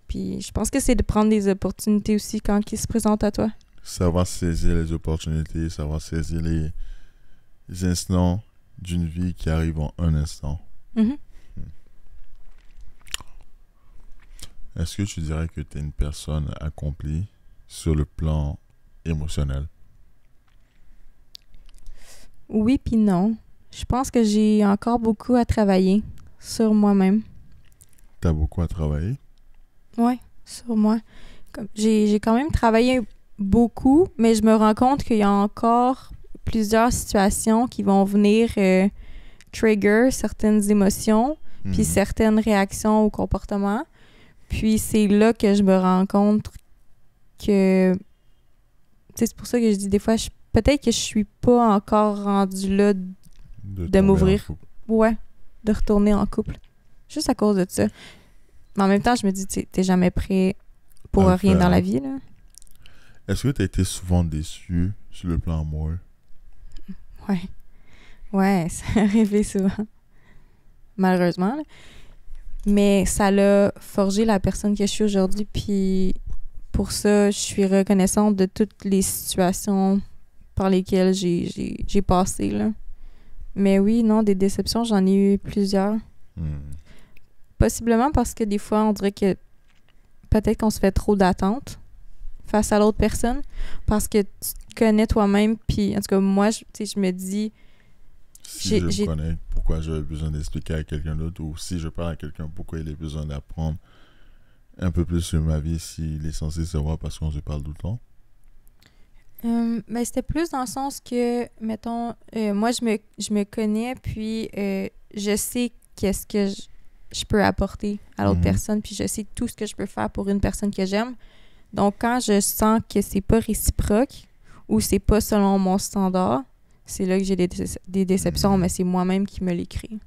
Puis je pense que c'est de prendre des opportunités aussi quand ils se présentent à toi. Savoir saisir les opportunités, savoir saisir les instants d'une vie qui arrivent en un instant. Est-ce que tu dirais que tu es une personne accomplie sur le plan émotionnel? Oui puis non. Je pense que j'ai encore beaucoup à travailler sur moi-même. T'as beaucoup à travailler? Oui, sur moi. J'ai quand même travaillé beaucoup, mais je me rends compte qu'il y a encore plusieurs situations qui vont venir trigger certaines émotions, puis certaines réactions au comportement. Puis c'est là que je me rends compte que... Tu sais, c'est pour ça que je dis des fois, peut-être que je suis pas encore rendue là de m'ouvrir. Ouais, de retourner en couple. Juste à cause de ça. Mais en même temps, je me dis, t'es jamais prêt pour rien dans la vie, là. Est-ce que t'as été souvent déçu sur le plan amoureux? Ouais. Ouais, ça arrivé souvent. Malheureusement, là. Mais ça l'a forgé la personne que je suis aujourd'hui, puis pour ça, je suis reconnaissante de toutes les situations par lesquelles j'ai passé, là. Mais oui, non, des déceptions, j'en ai eu plusieurs. Possiblement parce que des fois, on dirait que peut-être qu'on se fait trop d'attentes face à l'autre personne parce que tu te connais toi-même, puis en tout cas, moi, je me dis... Si je me connais, pourquoi j'aurais besoin d'expliquer à quelqu'un d'autre, ou si je parle à quelqu'un, pourquoi il a besoin d'apprendre un peu plus sur ma vie s'il est censé savoir parce qu'on se parle tout le temps? Ben, c'était plus dans le sens que, mettons, moi, je me connais, puis je sais qu'est-ce que je peux apporter à l'autre personne, puis je sais tout ce que je peux faire pour une personne que j'aime. Donc, quand je sens que c'est pas réciproque ou c'est pas selon mon standard, c'est là que j'ai des déceptions, mais c'est moi-même qui me l'écris.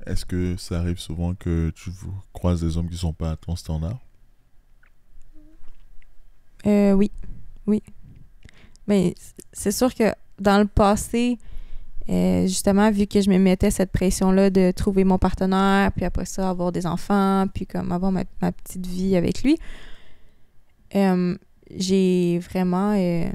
Est-ce que ça arrive souvent que tu croises des hommes qui sont pas à ton standard? Oui. Mais c'est sûr que dans le passé, justement, vu que je me mettais cette pression-là de trouver mon partenaire, puis après ça, avoir des enfants, puis comme avoir ma petite vie avec lui, j'ai vraiment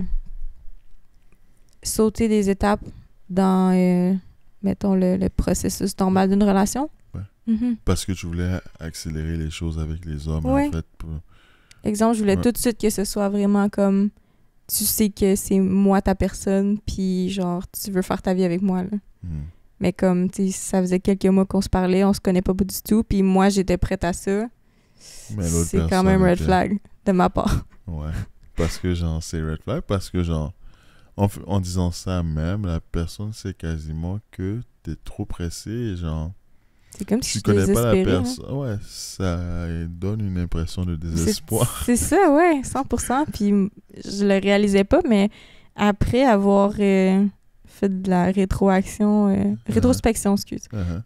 sauté des étapes dans, mettons, le processus normal d'une relation. Ouais. Parce que tu voulais accélérer les choses avec les hommes, en fait. Exemple, je voulais tout de suite que ce soit vraiment comme... Tu sais que c'est moi ta personne, puis genre, tu veux faire ta vie avec moi, là. Mais comme, tu sais, ça faisait quelques mois qu'on se parlait, on se connaît pas du tout, puis moi, j'étais prête à ça. Mais l'autre c'est quand même red flag de ma part. Ouais. Parce que, genre, c'est red flag, parce que, genre, en disant ça même, la personne sait quasiment que t'es trop pressé, et genre... C'est comme si tu connais pas la personne. Ouais, ça donne une impression de désespoir. C'est ça, ouais, 100%. Puis je le réalisais pas, mais après avoir fait de la rétrospection, de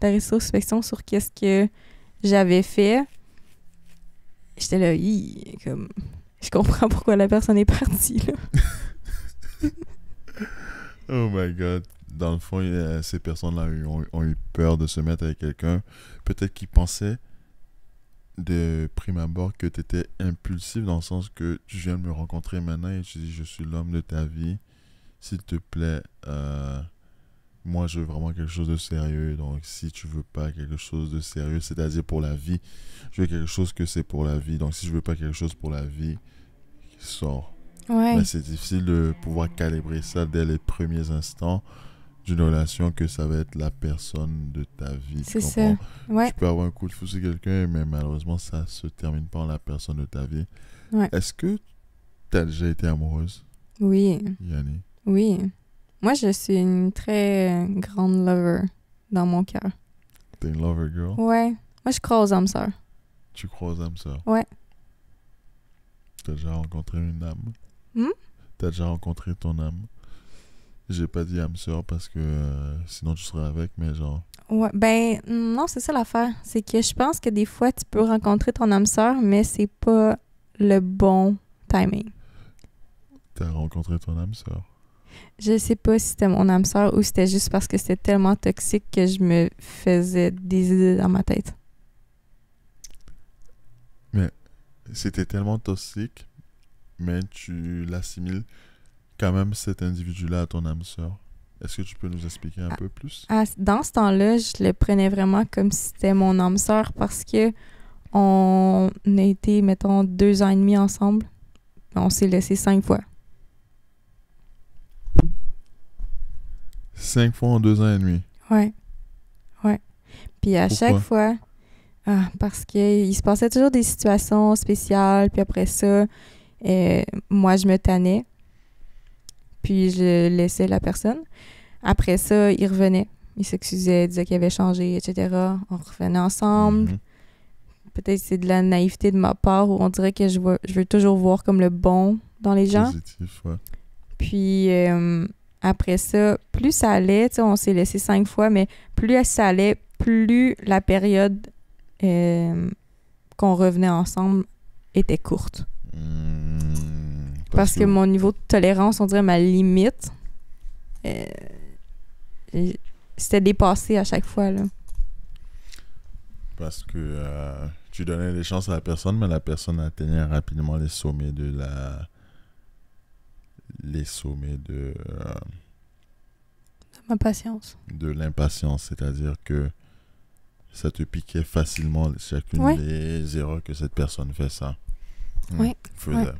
la rétrospection sur qu'est-ce que j'avais fait, j'étais là, comme, je comprends pourquoi la personne est partie, là. Oh my God. Dans le fond, ces personnes-là ont eu peur de se mettre avec quelqu'un. Peut-être qu'ils pensaient de prime abord que tu étais impulsif dans le sens que tu viens de me rencontrer maintenant et tu dis je suis l'homme de ta vie, s'il te plaît, moi je veux vraiment quelque chose de sérieux, donc si tu veux pas quelque chose de sérieux, c'est-à-dire pour la vie, je veux quelque chose que c'est pour la vie, donc si je veux pas quelque chose pour la vie, sors. Ouais, Mais c'est difficile de pouvoir calibrer ça dès les premiers instants d'une relation que ça va être la personne de ta vie, tu c'est ça. comprends? Ouais, Tu peux avoir un coup de fou sur quelqu'un, mais malheureusement, ça se termine pas en la personne de ta vie. ouais. Est-ce que tu as déjà été amoureuse, Oui, Yanni? oui. Moi, je suis une très grande lover dans mon cœur. T'es une lover girl? Ouais. Moi, je crois aux âmes sœurs. Tu crois aux âmes sœurs? Ouais. T'as déjà rencontré une âme? Hmm? T'as déjà rencontré ton âme? J'ai pas dit âme sœur parce que sinon tu serais avec, mais genre, Ouais. Ben, non, c'est ça l'affaire. C'est que je pense que des fois, tu peux rencontrer ton âme sœur, mais c'est pas le bon timing. t'as rencontré ton âme sœur. Je sais pas si c'était mon âme sœur ou c'était juste parce que c'était tellement toxique que je me faisais des idées dans ma tête. C'était tellement toxique, mais tu l'assimiles quand même cet individu-là à ton âme sœur. Est-ce que tu peux nous expliquer un peu plus? Dans ce temps-là, je le prenais vraiment comme si c'était mon âme sœur parce que on a été, mettons, 2 ans et demi ensemble. On s'est laissé 5 fois. 5 fois en 2 ans et demi. Ouais, ouais. Puis à Pourquoi? chaque fois, parce qu'il se passait toujours des situations spéciales, puis après ça, moi, je me tannais, puis je laissais la personne. Après ça, il revenait. Il s'excusait, disait qu'il avait changé, etc. On revenait ensemble. Mhm. Peut-être que c'est de la naïveté de ma part où on dirait que je veux toujours voir comme le bon dans les gens. Positif, ouais. Puis après ça, plus ça allait, tu sais, on s'est laissé 5 fois, mais plus ça allait, plus la période qu'on revenait ensemble était courte. Parce que mon niveau de tolérance, on dirait ma limite, euh, c'était dépassé à chaque fois, là. Parce que tu donnais des chances à la personne, mais la personne atteignait rapidement les sommets de la... Les sommets Ma patience. de l'impatience. C'est-à-dire que ça te piquait facilement chacune Ouais. des erreurs que cette personne fait ça. Ouais. Faisait. Ouais.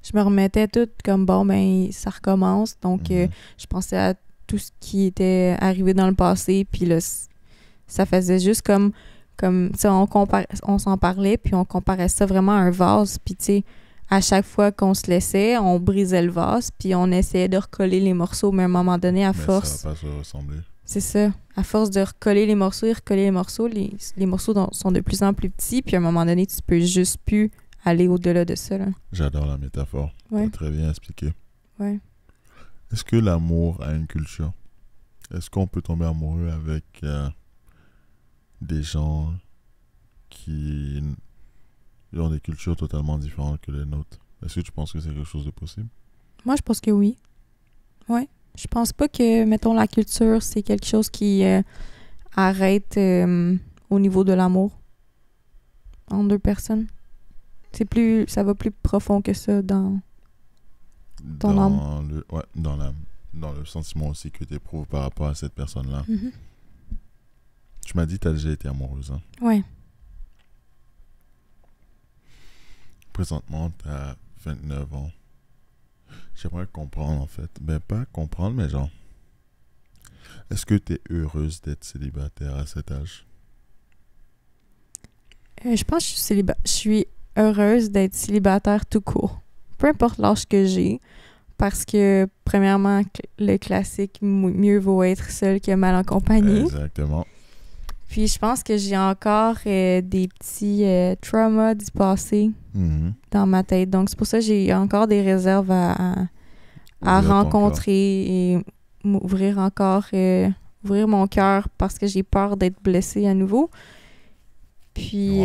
Je me remettais toute comme, bon, ben, ça recommence. Donc, Mhm. je pensais à tout ce qui était arrivé dans le passé. Puis là, ça faisait juste comme tu sais, on s'en parlait, puis on comparait ça vraiment à un vase. Puis, tu sais, à chaque fois qu'on se laissait, on brisait le vase, puis on essayait de recoller les morceaux. Mais à un moment donné, Mais ça va pas se ressembler. c'est ça. À force de recoller les morceaux et recoller les morceaux, les morceaux sont de plus en plus petits, puis à un moment donné, tu peux juste plus aller au-delà de ça, là. J'adore la métaphore. Ouais. T'as très bien expliqué. Ouais. Est-ce que l'amour a une culture? Est-ce qu'on peut tomber amoureux avec des gens qui ont des cultures totalement différentes que les nôtres? Est-ce que tu penses que c'est quelque chose de possible? Moi, je pense que oui. Ouais. Je pense pas que, mettons, la culture, c'est quelque chose qui arrête au niveau de l'amour entre deux personnes. Ça va plus profond que ça dans ton âme. Dans le sentiment aussi que tu éprouves par rapport à cette personne-là. Mhm. Tu m'as dit que tu as déjà été amoureuse. Hein? Ouais. Présentement, tu as 29 ans. J'aimerais comprendre, en fait. Ben, pas comprendre, mais genre... Est-ce que tu es heureuse d'être célibataire à cet âge? Je pense que je suis heureuse d'être célibataire tout court. Peu importe l'âge que j'ai. Parce que, premièrement, le classique, mieux vaut être seul que mal accompagné. Exactement. Puis je pense que j'ai encore des petits traumas du passé Mhm. dans ma tête. Donc c'est pour ça que j'ai encore des réserves à Ouvrir ton rencontrer et m'ouvrir encore, ouvrir mon cœur parce que j'ai peur d'être blessée à nouveau. Puis,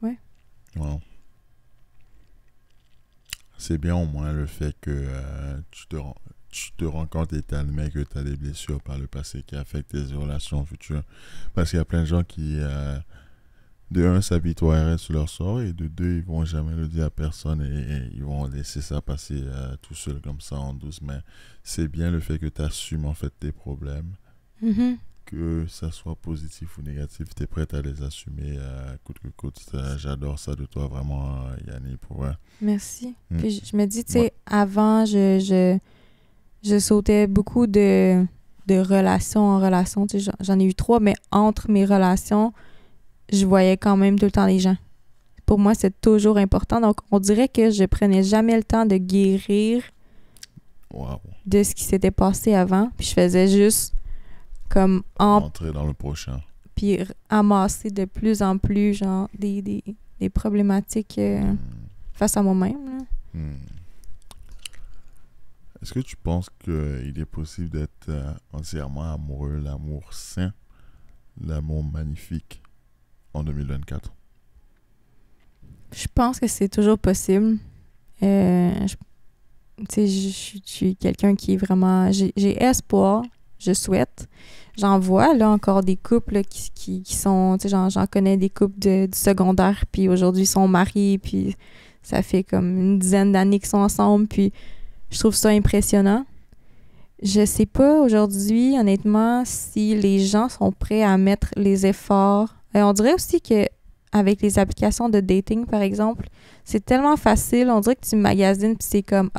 Wow. Wow. C'est bien au moins le fait que tu te rends compte et t'admets que tu as des blessures par le passé qui affectent tes relations futures. Parce qu'il y a plein de gens qui de un, s'apitoieraient sur leur sort, et de deux, ils vont jamais le dire à personne, et ils vont laisser ça passer tout seul comme ça en douce. Mais c'est bien le fait que tu assumes en fait tes problèmes, Mhm. que ça soit positif ou négatif, tu es prête à les assumer coûte que coûte. J'adore ça de toi, vraiment, Yanni, pour vrai. Merci. Mm. Puis je me dis, tu Ouais. sais, avant, je sautais beaucoup de relation en relation. Tu sais, j'en ai eu 3, mais entre mes relations, je voyais quand même tout le temps les gens. Pour moi, c'est toujours important. Donc, on dirait que je prenais jamais le temps de guérir Waouh. de ce qui s'était passé avant. Puis je faisais juste comme Entrer dans le prochain. puis amasser de plus en plus, genre, des problématiques face à moi-même. Là. Hmm. Est-ce que tu penses qu'il est possible d'être entièrement amoureux, l'amour sain, l'amour magnifique en 2024? Je pense que c'est toujours possible. Tu sais, je suis quelqu'un qui est vraiment... J'ai espoir, je souhaite. J'en vois, là, encore des couples là, qui sont... Tu sais, j'en connais des couples du secondaire, puis aujourd'hui, ils sont mariés, puis ça fait comme une dizaine d'années qu'ils sont ensemble, puis je trouve ça impressionnant. Je sais pas, aujourd'hui, honnêtement, si les gens sont prêts à mettre les efforts. On dirait aussi que avec les applications de dating, par exemple, c'est tellement facile. On dirait que tu magasines, puis c'est comme,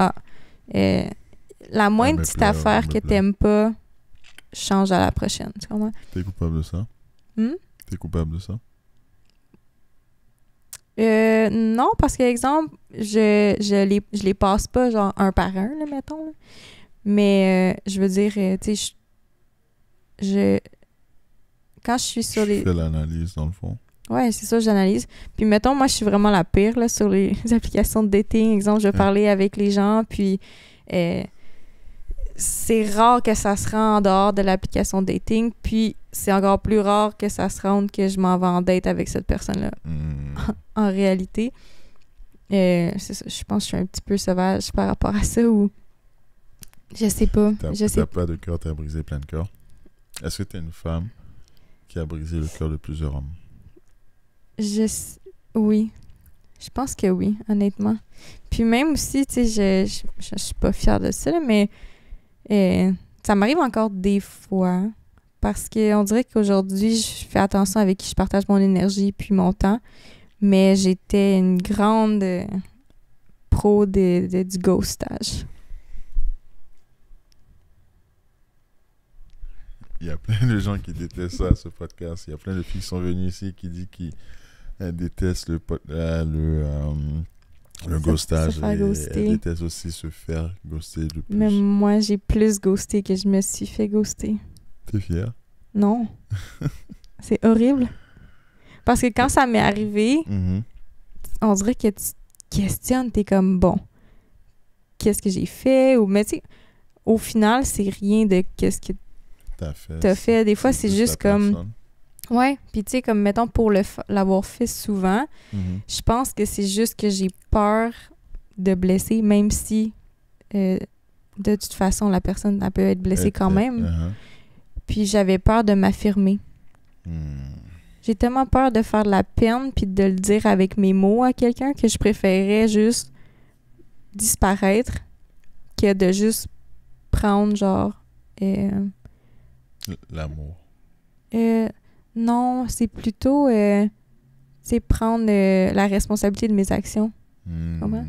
la moindre me petite plaît, affaire me que plaît. t'aimes pas, change à la prochaine. Tu comprends? T'es coupable de ça? Hmm? T'es coupable de ça? Non, parce que, exemple, je les passe pas, genre, un par un, là, mettons. Là. Mais, je veux dire, tu sais, quand je suis sur Tu les... fais l'analyse, dans le fond. Ouais, c'est ça, j'analyse. Puis mettons, moi, je suis vraiment la pire là, sur les applications de dating. Exemple, je vais parler avec les gens, puis c'est rare que ça se rende en dehors de l'application de dating, puis c'est encore plus rare que ça se rende que je m'en vais en date avec cette personne-là. Hmm. En réalité, c'est ça, je pense que je suis un petit peu sauvage par rapport à ça, ou je sais pas. T'as pas de cœur, t'as brisé plein de cœurs. Est-ce que t'es une femme qui a brisé le cœur de plusieurs hommes? Oui. Je pense que oui, honnêtement. Puis même aussi, tu sais, je suis pas fière de ça, là, mais ça m'arrive encore des fois parce qu'on dirait qu'aujourd'hui, je fais attention avec qui je partage mon énergie puis mon temps, mais j'étais une grande pro du ghostage. Il y a plein de gens qui détestent ça, ce podcast. Il y a plein de filles qui sont venues ici qui disent qu'ils détestent le ghostage. Se faire Et ghoster. elles détestent aussi se faire ghoster le plus. Mais moi, j'ai plus ghosté que je me suis fait ghoster. T'es fière? Non. C'est horrible. Parce que quand ça m'est arrivé, Mhm. on dirait que tu te questionnes, t'es comme, bon, qu'est-ce que j'ai fait? Mais tu sais, au final, c'est rien de qu'est-ce que t'as fait. Des fois, c'est plus juste la comme... personne. Ouais, puis tu sais, comme, mettons, pour l'avoir fait souvent, Mhm. je pense que c'est juste que j'ai peur de blesser, même si, de toute façon, la personne, elle peut être blessée quand même. Uh-huh. Puis j'avais peur de m'affirmer. Hmm. J'ai tellement peur de faire de la peine puis de le dire avec mes mots à quelqu'un que je préférais juste disparaître que de juste prendre genre L'amour. non, c'est plutôt c'est prendre la responsabilité de mes actions. Comment?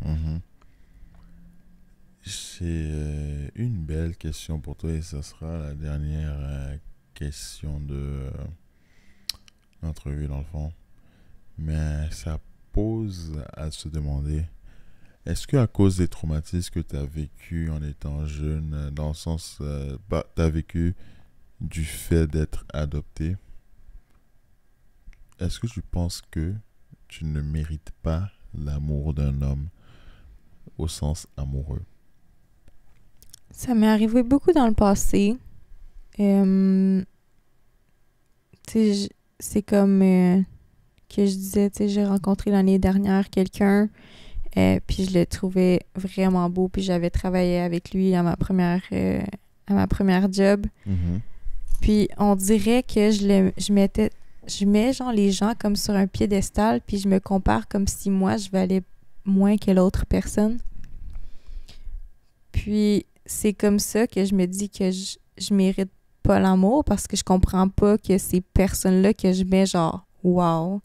Mhm. J'ai une belle question pour toi et ce sera la dernière question de l'entrevue dans le fond. Mais ça pose à se demander, est-ce que à cause des traumatismes que tu as vécu en étant jeune, dans le sens, tu as vécu du fait d'être adopté, est-ce que tu penses que tu ne mérites pas l'amour d'un homme au sens amoureux? Ça m'est arrivé beaucoup dans le passé. Tu sais, c'est comme que je disais, tu sais, j'ai rencontré l'année dernière quelqu'un, puis je le trouvais vraiment beau, puis j'avais travaillé avec lui à ma première job. Mhm. Puis on dirait que je m'étais je mets genre les gens comme sur un piédestal, puis je me compare comme si moi, je valais moins que l'autre personne. Puis c'est comme ça que je me dis que je mérite pas l'amour parce que je comprends pas que ces personnes-là que je mets genre wow.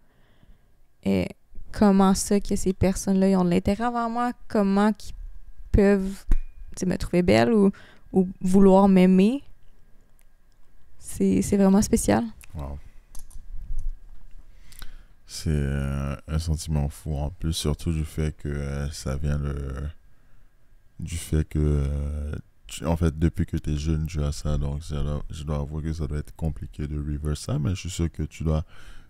Et comment ça que ces personnes-là ils ont de l'intérêt envers moi, comment qu'ils peuvent me trouver belle ou vouloir m'aimer. C'est vraiment spécial. Wow. C'est un sentiment fou en plus, surtout du fait que ça vient du fait que en fait depuis que tu es jeune tu as ça, donc je dois avouer que ça doit être compliqué de reverse ça, mais je suis sûr que tu dois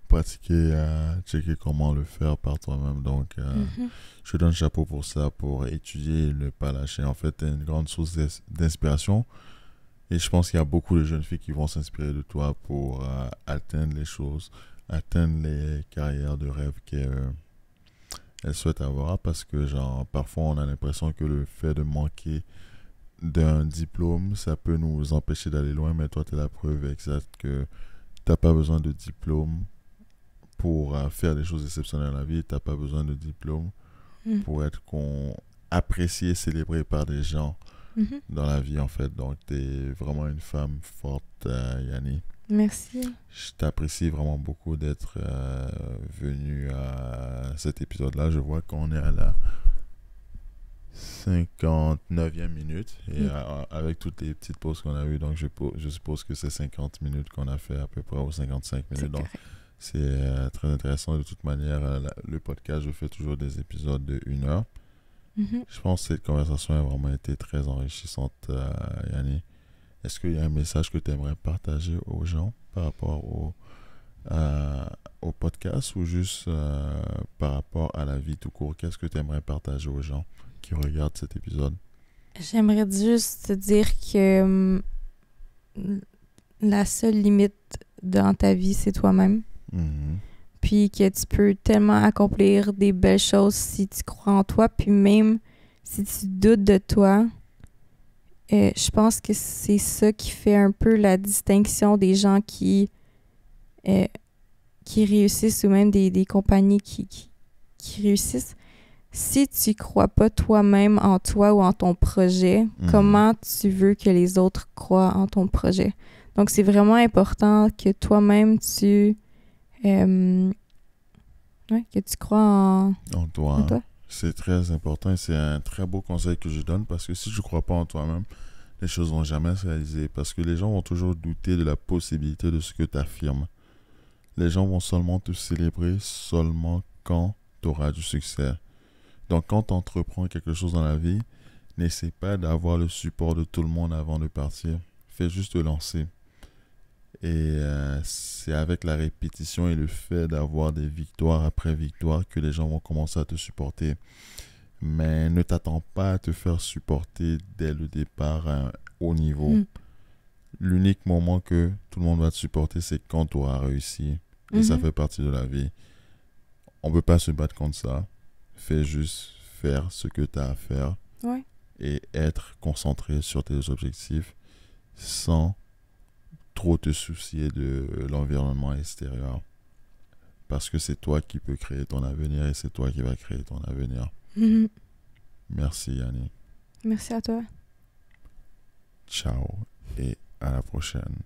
pratiquer, checker comment le faire par toi-même, donc je te donne chapeau pour ça, pour étudier et ne pas lâcher. En fait, tu es une grande source d'inspiration et je pense qu'il y a beaucoup de jeunes filles qui vont s'inspirer de toi pour atteindre les choses, atteindre les carrières de rêve qu'elles souhaitent avoir, parce que genre parfois on a l'impression que le fait de manquer d'un diplôme ça peut nous empêcher d'aller loin, mais toi tu es la preuve exacte que t'as pas besoin de diplôme pour faire des choses exceptionnelles dans la vie, t'as pas besoin de diplôme pour être apprécié, célébré par des gens dans la vie en fait, donc t'es vraiment une femme forte, Yanni. Merci. Je t'apprécie vraiment beaucoup d'être venu à cet épisode-là. Je vois qu'on est à la 59e minute et avec toutes les petites pauses qu'on a eues, donc je suppose que c'est 50 minutes qu'on a fait à peu près, ou 55 minutes. Donc c'est très intéressant. De toute manière, le podcast, je fais toujours des épisodes de 1 heure. Je pense que cette conversation a vraiment été très enrichissante, Yanni. Est-ce qu'il y a un message que tu aimerais partager aux gens par rapport au podcast, ou juste par rapport à la vie tout court? Qu'est-ce que tu aimerais partager aux gens qui regardent cet épisode? J'aimerais juste te dire que la seule limite dans ta vie, c'est toi-même. Puis que tu peux tellement accomplir des belles choses si tu crois en toi, puis même si tu doutes de toi. Je pense que c'est ça qui fait un peu la distinction des gens qui réussissent, ou même des compagnies qui réussissent. Si tu crois pas toi-même en toi ou en ton projet, comment tu veux que les autres croient en ton projet? Donc, c'est vraiment important que toi-même, que tu crois en toi. toi. C'est très important et c'est un très beau conseil que je donne, parce que si tu ne crois pas en toi-même, les choses vont jamais se réaliser, parce que les gens vont toujours douter de la possibilité de ce que tu affirmes. Les gens vont seulement te célébrer seulement quand tu auras du succès. Donc quand tu entreprends quelque chose dans la vie, n'essaie pas d'avoir le support de tout le monde avant de partir. Fais juste te lancer. Et c'est avec la répétition et le fait d'avoir des victoires après victoires que les gens vont commencer à te supporter. Mais ne t'attends pas à te faire supporter dès le départ à un haut niveau. L'unique moment que tout le monde va te supporter, c'est quand tu auras réussi. Et ça fait partie de la vie. On ne peut pas se battre contre ça. Fais juste faire ce que tu as à faire. Ouais. Et être concentré sur tes objectifs sans trop te soucier de l'environnement extérieur, parce que c'est toi qui peux créer ton avenir et c'est toi qui vas créer ton avenir. Merci Yanni. Merci à toi. Ciao et à la prochaine.